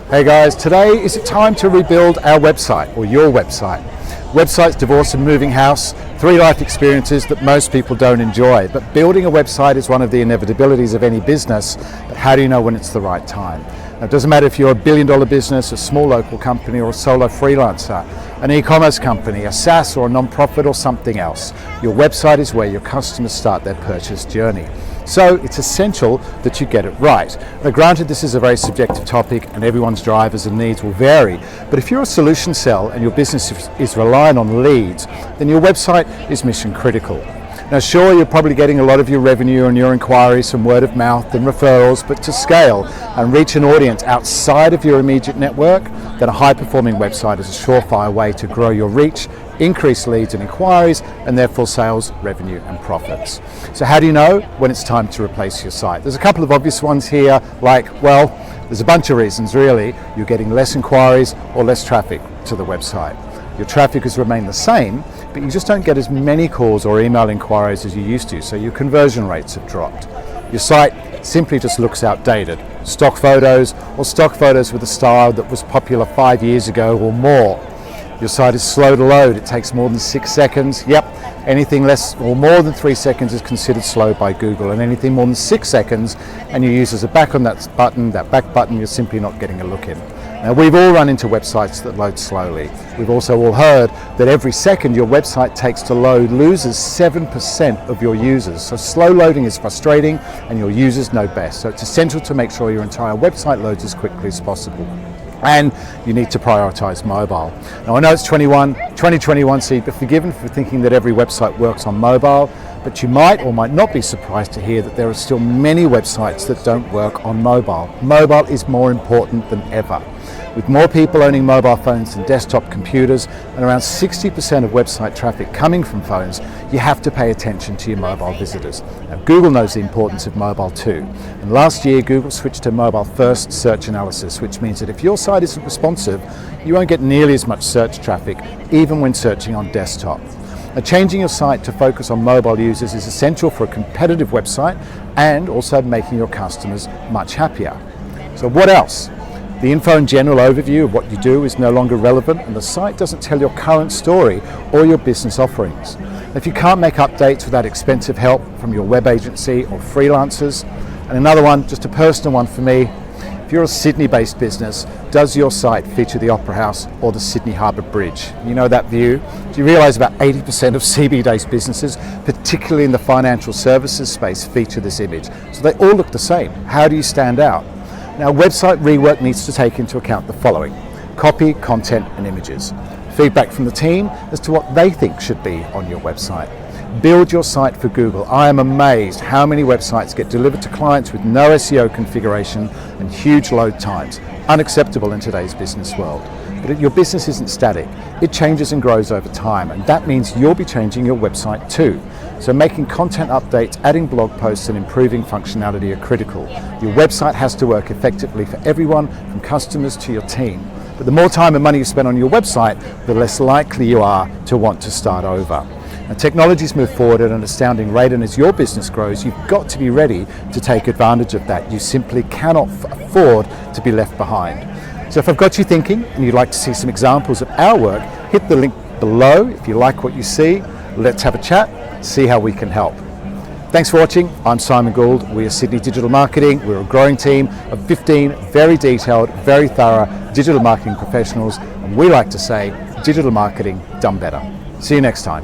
Hey guys, today is it time to rebuild our website or your website. Websites, divorce and moving house, 3 life experiences that most people don't enjoy. But building a website is one of the inevitabilities of any business, but how do you know when it's the right time? Now, it doesn't matter if you're a billion-dollar business, a small local company or a solo freelancer, an e-commerce company, a SaaS or a non-profit or something else. Your website is where your customers start their purchase journey. So it's essential that you get it right. Now granted, this is a very subjective topic and everyone's drivers and needs will vary, but if you're a solution sell and your business is relying on leads, then your website is mission critical. Now sure, you're probably getting a lot of your revenue and your inquiries from word of mouth and referrals, but to scale and reach an audience outside of your immediate network, then a high-performing website is a surefire way to grow your reach, increase leads and inquiries, and therefore sales, revenue and profits. So how do you know when it's time to replace your site? There's a couple of obvious ones here, like, well, there's a bunch of reasons really. You're getting less inquiries or less traffic to the website. Your traffic has remained the same, but you just don't get as many calls or email inquiries as you used to, so your conversion rates have dropped. Your site simply just looks outdated. Stock photos or stock photos with a style that was popular 5 years ago or more. Your site is slow to load. It takes more than 6 seconds. Yep, anything less or more than 3 seconds is considered slow by Google, and anything more than 6 seconds and your users are back on that back button, you're simply not getting a look in. Now we've all run into websites that load slowly. We've also all heard that every second your website takes to load loses 7% of your users. So slow loading is frustrating and your users know best. So it's essential to make sure your entire website loads as quickly as possible. And you need to prioritize mobile. Now I know it's 2021, so you'd be forgiven for thinking that every website works on mobile, but you might or might not be surprised to hear that there are still many websites that don't work on mobile. Mobile is more important than ever. With more people owning mobile phones than desktop computers and around 60% of website traffic coming from phones, you have to pay attention to your mobile visitors. Now, Google knows the importance of mobile too. And last year, Google switched to mobile-first search analysis, which means that if your site isn't responsive, you won't get nearly as much search traffic, even when searching on desktop. Now, changing your site to focus on mobile users is essential for a competitive website and also making your customers much happier. So what else? The info and general overview of what you do is no longer relevant, and the site doesn't tell your current story or your business offerings. If you can't make updates without expensive help from your web agency or freelancers, and another one, just a personal one for me, if you're a Sydney-based business, does your site feature the Opera House or the Sydney Harbour Bridge? You know that view? Do you realise about 80% of CBD-based businesses, particularly in the financial services space, feature this image? So they all look the same. How do you stand out? Now, website rework needs to take into account the following: copy, content, and images. Feedback from the team as to what they think should be on your website. Build your site for Google. I am amazed how many websites get delivered to clients with no SEO configuration and huge load times. Unacceptable in today's business world. But your business isn't static. It changes and grows over time, and that means you'll be changing your website too. So making content updates, adding blog posts and improving functionality are critical. Your website has to work effectively for everyone, from customers to your team. But the more time and money you spend on your website, the less likely you are to want to start over. And technologies move forward at an astounding rate, and as your business grows, you've got to be ready to take advantage of that. You simply cannot afford to be left behind. So if I've got you thinking and you'd like to see some examples of our work, hit the link below. If you like what you see, let's have a chat, see how we can help. Thanks for watching. I'm Simon Gould. We are Sydney Digital Marketing. We're a growing team of 15 very detailed, very thorough digital marketing professionals, and we like to say digital marketing done better. See you next time.